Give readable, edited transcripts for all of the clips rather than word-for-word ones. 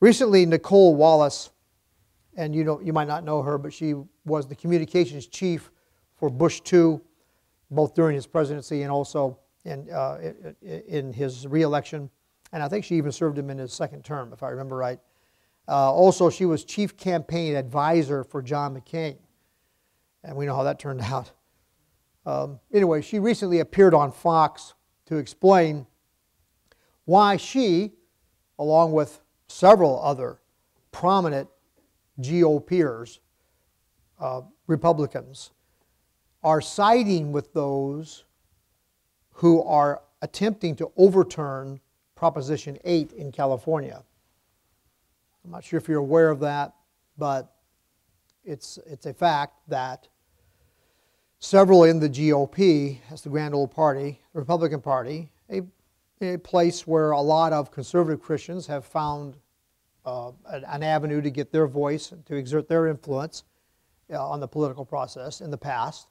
Recently, Nicole Wallace, and you might not know her, but she was the communications chief for Bush II, both during his presidency and also in his re-election. And I think she even served him in his second term, if I remember right. Also, she was chief campaign advisor for John McCain. And we know how that turned out. Anyway, she recently appeared on Fox to explain why she, along with several other prominent GOPers, Republicans, are siding with those who are attempting to overturn Proposition 8 in California. I'm not sure if you're aware of that, but it's a fact that several in the GOP, that's the grand old party, the Republican Party, a place where a lot of conservative Christians have found an avenue to get their voice, to exert their influence on the political process in the past,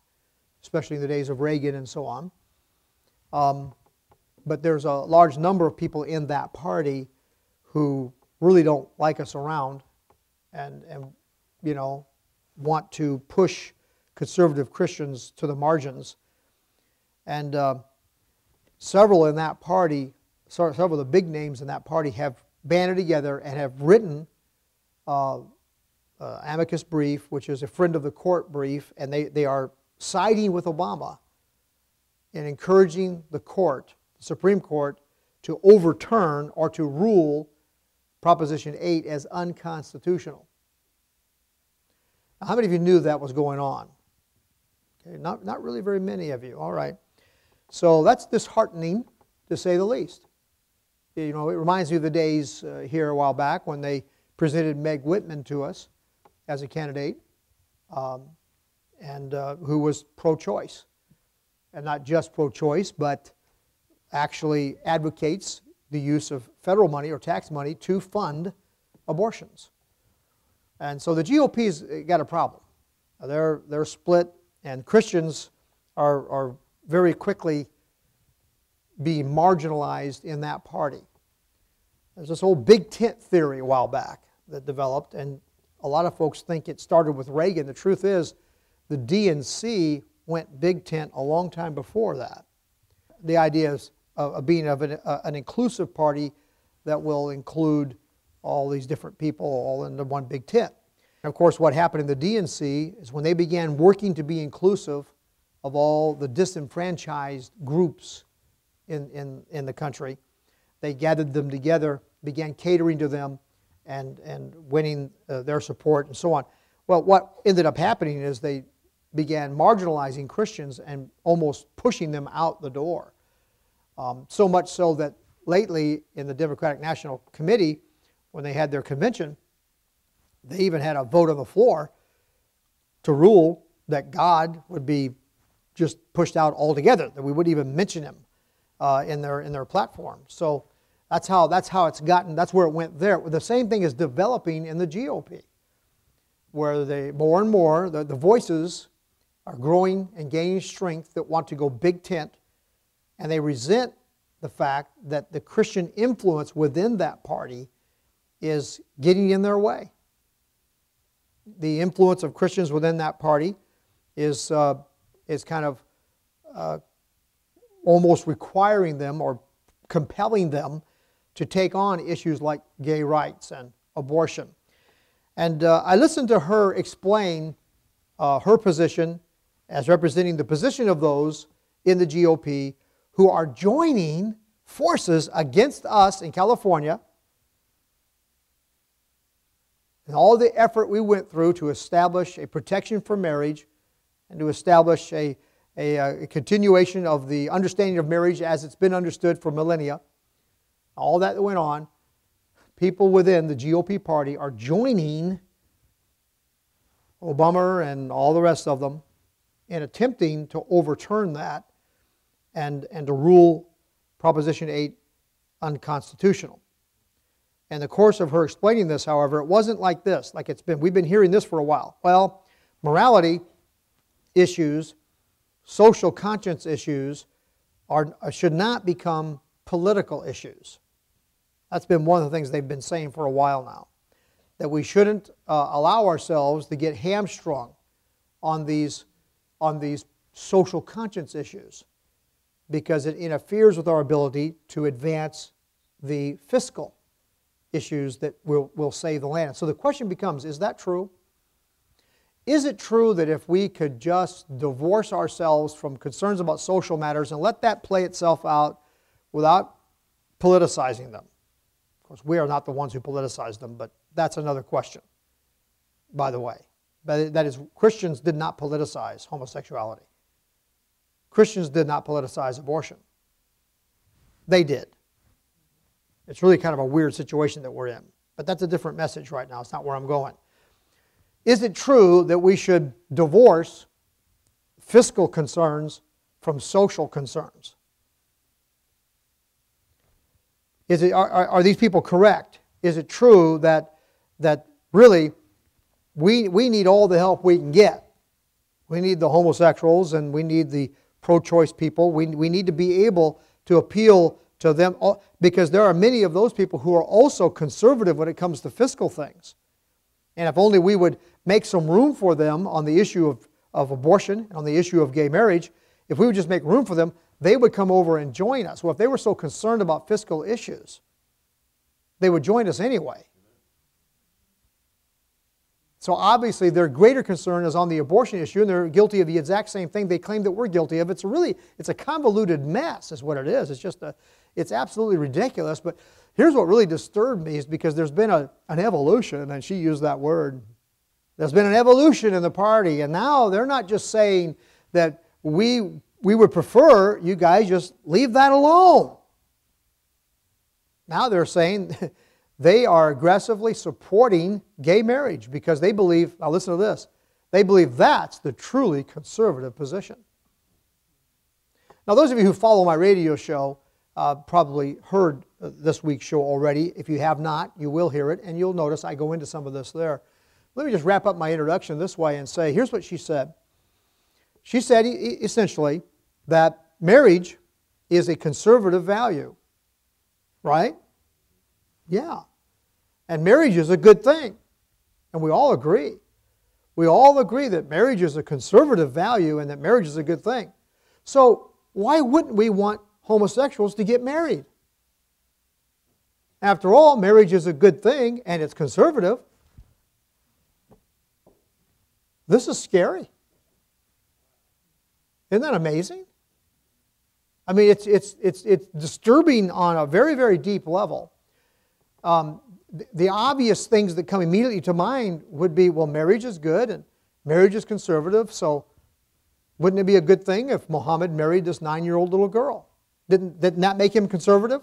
especially in the days of Reagan and so on. But there's a large number of people in that party who really don't like us around and want to push conservative Christians to the margins. And several in that party, several of the big names in that party have banded together and have written amicus brief, which is a friend of the court brief, and they are siding with Obama in encouraging the court, the Supreme Court, to overturn or to rule Proposition 8 as unconstitutional. Now, how many of you knew that was going on? Okay, not really very many of you. All right. So that's disheartening, to say the least. It reminds me of the days here a while back when they presented Meg Whitman to us as a candidate, and who was pro-choice. And not just pro-choice, but actually advocates the use of federal money or tax money to fund abortions. And so the GOP's got a problem. They're split, and Christians are very quickly being marginalized in that party. There's this old big tent theory a while back that developed, and a lot of folks think it started with Reagan. The truth is, the DNC went big tent a long time before that. The idea is of being an inclusive party that will include all these different people all into one big tent. And of course, what happened in the DNC is when they began working to be inclusive of all the disenfranchised groups in the country, they gathered them together, began catering to them, and winning their support and so on. Well, what ended up happening is they began marginalizing Christians and almost pushing them out the door. So much so that lately in the Democratic National Committee, when they had their convention, they even had a vote on the floor to rule that God would be just pushed out altogether, that we wouldn't even mention him in their platform. So that's how it's gotten. That's where it went there. The same thing is developing in the GOP, where more and more the voices are growing and gaining strength that want to go big tent, and they resent the fact that the Christian influence within that party is getting in their way. The influence of Christians within that party is kind of almost requiring them or compelling them to take on issues like gay rights and abortion. And I listened to her explain her position as representing the position of those in the GOP who are joining forces against us in California and all the effort we went through to establish a protection for marriage and to establish a continuation of the understanding of marriage as it's been understood for millennia. All that went on. People within the GOP party are joining Obama and all the rest of them in attempting to overturn that and to rule Proposition 8 unconstitutional. In the course of her explaining this, however, it wasn't like this, like it's been. We've been hearing this for a while. Well, morality issues, social conscience issues should not become political issues. That's been one of the things they've been saying for a while now, that we shouldn't allow ourselves to get hamstrung on these social conscience issues, because it interferes with our ability to advance the fiscal issues that will save the land. So the question becomes, is that true? Is it true that if we could just divorce ourselves from concerns about social matters and let that play itself out without politicizing them? Of course, we are not the ones who politicize them, but that's another question, by the way. But that is, Christians did not politicize homosexuality. Christians did not politicize abortion. They did. It's really kind of a weird situation that we're in. But that's a different message right now. It's not where I'm going. Is it true that we should divorce fiscal concerns from social concerns? Are these people correct? Is it true that really we need all the help we can get? We need the homosexuals and we need the pro-choice people. We need to be able to appeal to them, because there are many of those people who are also conservative when it comes to fiscal things. And if only we would make some room for them on the issue of abortion, on the issue of gay marriage, if we would just make room for them, they would come over and join us. Well, if they were so concerned about fiscal issues, they would join us anyway. So obviously their greater concern is on the abortion issue, and they're guilty of the exact same thing they claim that we're guilty of. It's a convoluted mess is what it is. It's absolutely ridiculous. But here's what really disturbed me, is because there's been an evolution, and she used that word. There's been an evolution in the party, and now they're not just saying that we would prefer you guys just leave that alone. Now they're saying they are aggressively supporting gay marriage because they believe, now listen to this, they believe that's the truly conservative position. Now those of you who follow my radio show probably heard this week's show already. If you have not, you will hear it, and you'll notice I go into some of this there. Let me just wrap up my introduction this way and say, here's what she said. She said essentially that marriage is a conservative value, right? Yeah. And marriage is a good thing. And we all agree. We all agree that marriage is a conservative value and that marriage is a good thing. So why wouldn't we want homosexuals to get married? After all, marriage is a good thing and it's conservative. This is scary. Isn't that amazing? I mean, it's disturbing on a very, very deep level. The obvious things that come immediately to mind would be, well, marriage is good and marriage is conservative, so wouldn't it be a good thing if Muhammad married this 9-year-old little girl? Didn't that make him conservative?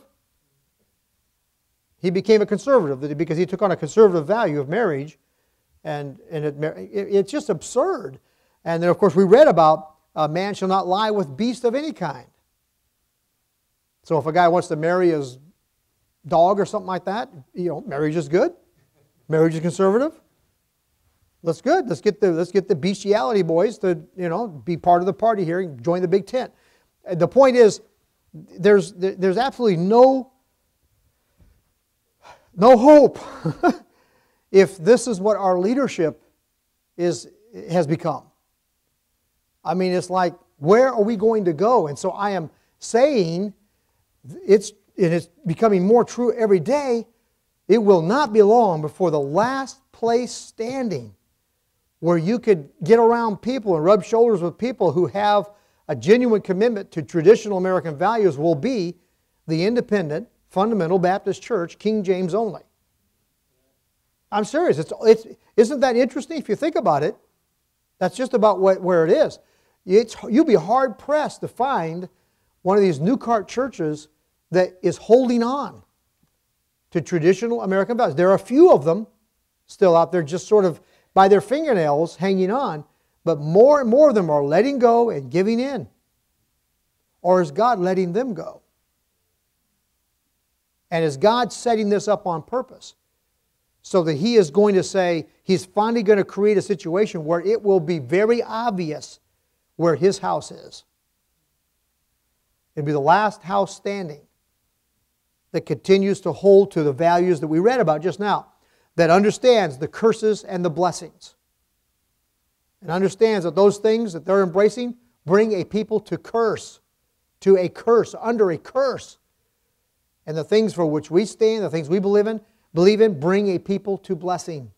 He became a conservative because he took on a conservative value of marriage, and it's just absurd. And then, of course, we read about man shall not lie with beast of any kind. So if a guy wants to marry his dog or something like that, marriage is good. Marriage is conservative. That's good. Let's get the bestiality boys to be part of the party here and join the big tent. And the point is, there's absolutely no hope if this is what our leadership has become. I mean, it's like, where are we going to go? And so I am saying it is becoming more true every day. It will not be long before the last place standing where you could get around people and rub shoulders with people who have a genuine commitment to traditional American values will be the independent, fundamental Baptist Church, King James only. I'm serious. Isn't that interesting? If you think about it, that's just about where it is. You'll be hard-pressed to find one of these New Cart churches that is holding on to traditional American values. There are a few of them still out there just sort of by their fingernails hanging on, but more and more of them are letting go and giving in. Or is God letting them go? And is God setting this up on purpose so that He is going to say, He's finally going to create a situation where it will be very obvious where His house is. It'll be the last house standing. that continues to hold to the values that we read about just now, that understands the curses and the blessings, and understands that those things that they're embracing bring a people to a curse, under a curse. And the things for which we stand, the things we believe in, bring a people to blessing.